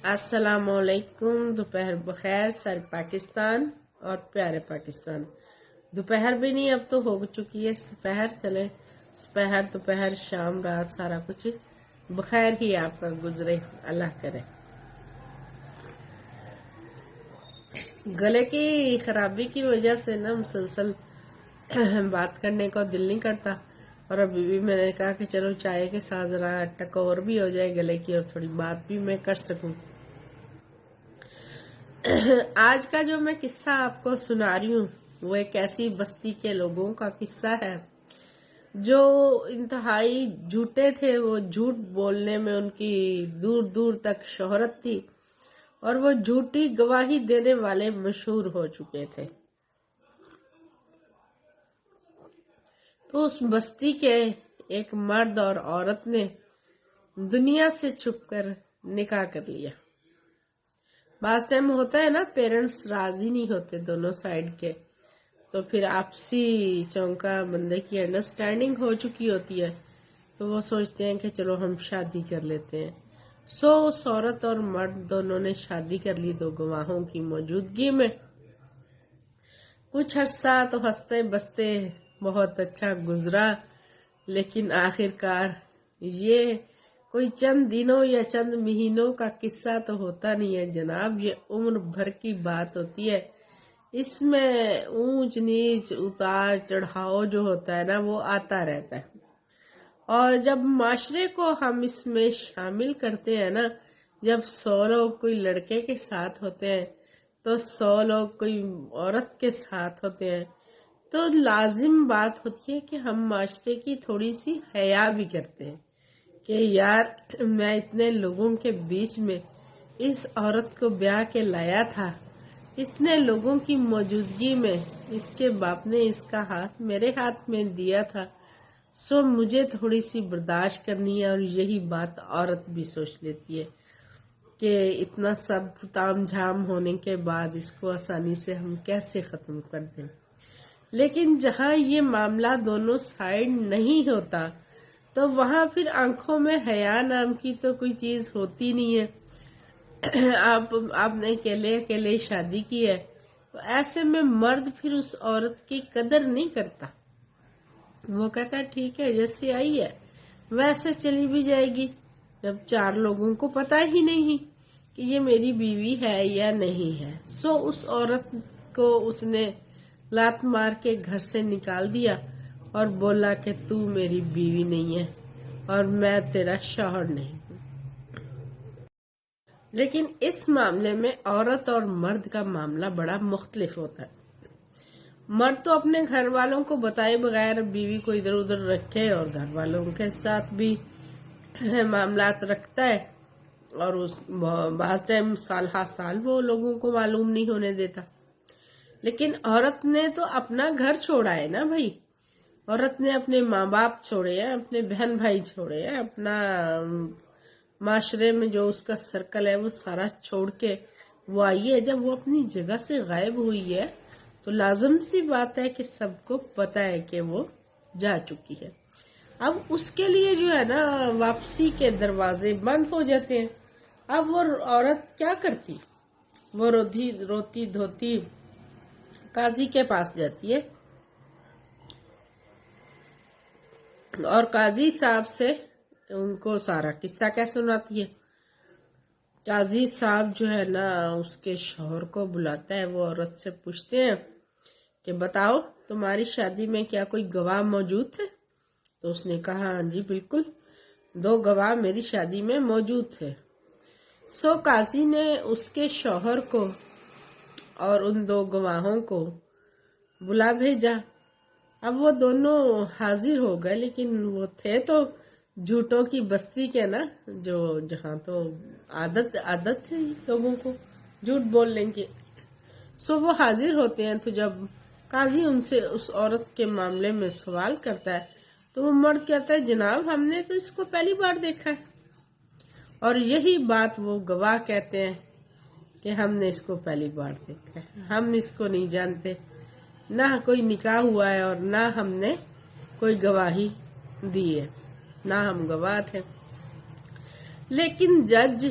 अस्सलाम वालेकुम। दोपहर बखैर सर पाकिस्तान और प्यारे पाकिस्तान। दोपहर भी नहीं, अब तो हो चुकी है दोपहर। चले दोपहर दोपहर शाम रात सारा कुछ बखैर ही आपका गुजरे, अल्लाह करे। गले की खराबी की वजह से ना मुसलसल बात करने को दिल नहीं करता, और अभी भी मैंने कहा कि चलो चाय के साथ जरा टकोर भी हो जाए गले की और थोड़ी बात भी मैं कर सकूं। आज का जो मैं किस्सा आपको सुना रही हूँ वो एक ऐसी बस्ती के लोगों का किस्सा है जो इंतहाई झूठे थे। वो झूठ बोलने में उनकी दूर दूर तक शोहरत थी और वो झूठी गवाही देने वाले मशहूर हो चुके थे। तो उस बस्ती के एक मर्द और औरत ने दुनिया से छुपकर निकाह कर लिया। बास टाइम होता है ना, पेरेंट्स राजी नहीं होते दोनों साइड के, तो फिर आपसी चौंका बंदे की अंडरस्टैंडिंग हो चुकी होती है, तो वो सोचते हैं कि चलो हम शादी कर लेते हैं। उस औरत और मर्द दोनों ने शादी कर ली दो गवाहों की मौजूदगी में। कुछ अरसा तो हंसते बसते बहुत अच्छा गुजरा, लेकिन आखिरकार ये कोई चंद दिनों या चंद महीनों का किस्सा तो होता नहीं है जनाब, ये उम्र भर की बात होती है। इसमें ऊंच नीच उतार चढ़ाव जो होता है ना वो आता रहता है, और जब माशरे को हम इसमें शामिल करते हैं ना, जब 100 लोग कोई लड़के के साथ होते हैं तो 100 लोग कोई औरत के साथ होते हैं, तो लाजिम बात होती है कि हम माशरे की थोड़ी सी हया भी करते हैं कि यार मैं इतने लोगों के बीच में इस औरत को ब्याह के लाया था, इतने लोगों की मौजूदगी में इसके बाप ने इसका हाथ मेरे हाथ में दिया था, सो मुझे थोड़ी सी बर्दाश्त करनी है। और यही बात औरत भी सोच लेती है कि इतना सब ताम झाम होने के बाद इसको आसानी से हम कैसे ख़त्म कर दें। लेकिन जहाँ ये मामला दोनों साइड नहीं होता तो वहां फिर आंखों में हया नाम की तो कोई चीज होती नहीं है। आपने अकेले अकेले शादी की है, तो ऐसे में मर्द फिर उस औरत की कदर नहीं करता। वो कहता है ठीक है जैसे आई है वैसे चली भी जाएगी, जब 4 लोगों को पता ही नहीं कि ये मेरी बीवी है या नहीं है। उस औरत को उसने लात मार के घर से निकाल दिया और बोला कि तू मेरी बीवी नहीं है और मैं तेरा शौहर नहीं हूँ। लेकिन इस मामले में औरत और मर्द का मामला बड़ा मुख्तलिफ होता है। मर्द तो अपने घर वालों को बताए बगैर बीवी को इधर उधर रखे और घर वालों के साथ भी मामलात रखता है, और उस बास टाइम साल हा साल वो लोगों को मालूम नहीं होने देता। लेकिन औरत ने तो अपना घर छोड़ा है ना भाई, औरत ने अपने माँ बाप छोड़े हैं, अपने बहन भाई छोड़े हैं, अपना माशरे में जो उसका सर्कल है वो सारा छोड़ के वो आई है। जब वो अपनी जगह से गायब हुई है तो लाजम सी बात है कि सबको पता है कि वो जा चुकी है। अब उसके लिए जो है ना वापसी के दरवाजे बंद हो जाते हैं। अब वो औरत क्या करती, वो रोती धोती काजी के पास जाती है और काजी साहब से उनको सारा किस्सा क्या सुनाती है। काजी साहब जो है ना उसके शौहर को बुलाता है, वो औरत से पूछते हैं कि बताओ तुम्हारी शादी में क्या कोई गवाह मौजूद थे? तो उसने कहा हाँ जी बिल्कुल, 2 गवाह मेरी शादी में मौजूद थे। काजी ने उसके शौहर को और उन 2 गवाहों को बुला भेजा। अब वो दोनों हाजिर हो गए, लेकिन वो थे तो झूठों की बस्ती के ना, जो जहाँ तो आदत थी लोगों को झूठ बोलने की। वो हाजिर होते हैं, तो जब काजी उनसे उस औरत के मामले में सवाल करता है तो वो मर्द कहता है जनाब हमने तो इसको पहली बार देखा है। और यही बात वो गवाह कहते हैं कि हमने इसको पहली बार देखा है, हम इसको नहीं जानते, ना कोई निकाह हुआ है और ना हमने कोई गवाही दी है, ना हम गवाह थे। लेकिन जज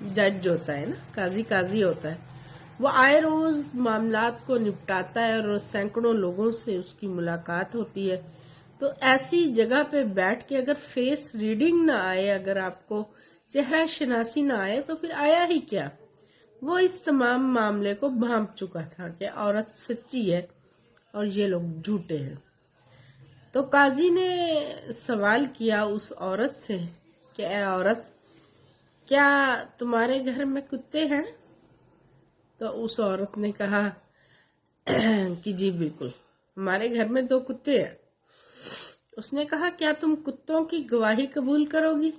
जज होता है ना, काजी होता है, वो आए रोज मामलात को निपटाता है और सैकड़ों लोगों से उसकी मुलाकात होती है। तो ऐसी जगह पे बैठ के अगर फेस रीडिंग ना आए, अगर आपको चेहरा शनासी ना आए, तो फिर आया ही क्या। वो इस तमाम मामले को भांप चुका था कि औरत सच्ची है और ये लोग झूठे हैं। तो काजी ने सवाल किया उस औरत से कि ए औरत, क्या तुम्हारे घर में कुत्ते हैं? तो उस औरत ने कहा कि जी बिल्कुल, हमारे घर में 2 कुत्ते हैं। उसने कहा, क्या तुम कुत्तों की गवाही कबूल करोगी?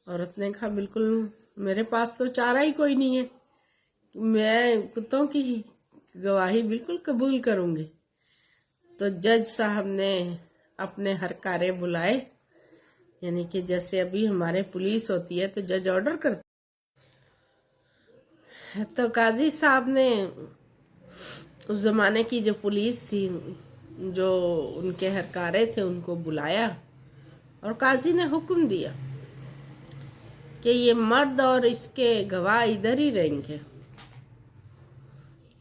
औरत ने कहा, बिल्कुल, मेरे पास तो चारा ही कोई नहीं है, मैं कुत्तों की गवाही बिल्कुल कबूल करूंगी। तो जज साहब ने अपने हरकारे बुलाए, यानी कि जैसे अभी हमारे पुलिस होती है तो जज ऑर्डर करते, तो काजी साहब ने उस जमाने की जो पुलिस थी, जो उनके हरकारे थे, उनको बुलाया और काजी ने हुक्म दिया कि ये मर्द और इसके गवाह इधर ही रहेंगे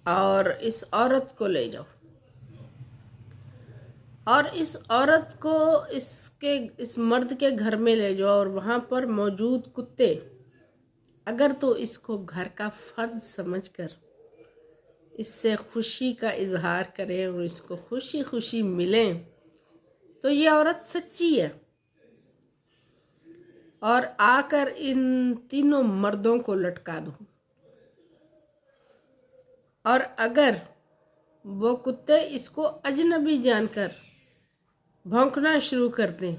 और इस औरत को ले जाओ, और इस औरत को इस मर्द के घर में ले जाओ, और वहां पर मौजूद कुत्ते अगर तो इसको घर का फर्द समझकर इससे खुशी का इजहार करें और इसको खुशी खुशी मिलें, तो ये औरत सच्ची है, और आकर इन तीनों मर्दों को लटका दो। और अगर वो कुत्ते इसको अजनबी जानकर भौंकना शुरू कर दें,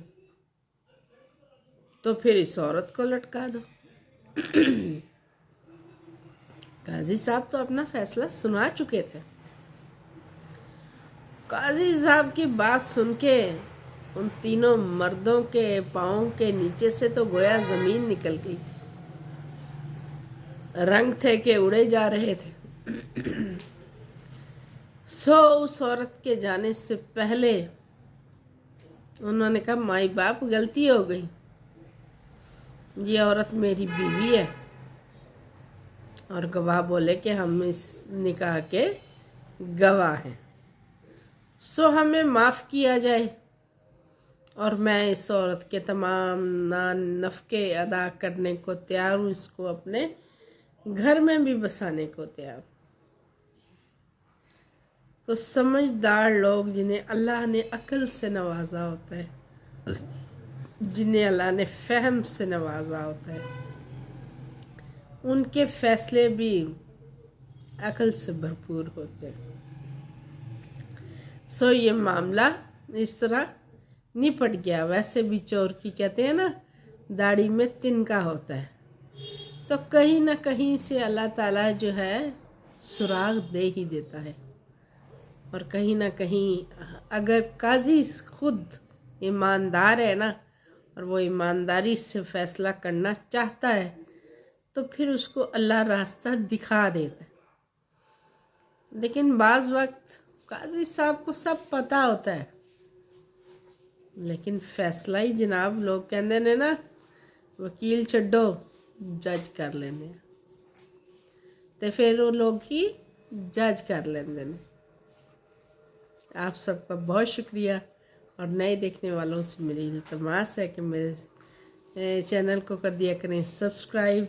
तो फिर इस औरत को लटका दो। काजी साहब तो अपना फैसला सुना चुके थे। काजी साहब की बात सुन के उन तीनों मर्दों के पाँव के नीचे से तो गोया जमीन निकल गई थी, रंग थे कि उड़े जा रहे थे। उस औरत के जाने से पहले उन्होंने कहा, माई बाप, गलती हो गई, ये औरत मेरी बीवी है, और गवाह बोले कि हम इस निकाह के गवाह हैं, हमें माफ़ किया जाए, और मैं इस औरत के तमाम नफके अदा करने को तैयार हूँ, इसको अपने घर में भी बसाने को तैयार। तो समझदार लोग, जिन्हें अल्लाह ने अक्ल से नवाजा होता है, जिन्हें अल्लाह ने फहम से नवाजा होता है, उनके फैसले भी अक्ल से भरपूर होते हैं। ये मामला इस तरह निपट गया। वैसे भी चोर की कहते हैं ना, दाढ़ी में तिनका होता है, तो कहीं ना कहीं से अल्लाह ताला जो है सुराग दे ही देता है, और कहीं ना कहीं अगर काजी खुद ईमानदार है ना, और वो ईमानदारी से फैसला करना चाहता है, तो फिर उसको अल्लाह रास्ता दिखा देता है। लेकिन बाज़ वक्त काजी साहब को सब पता होता है, लेकिन फैसला ही जनाब, लोग कहते ने ना, वकील छड्डो जज कर लेने, तो फिर वो लोग ही जज कर लेंगे ने। आप सबका बहुत शुक्रिया, और नए देखने वालों से मेरी इल्तमास है कि मेरे चैनल को कर दिया करें सब्सक्राइब।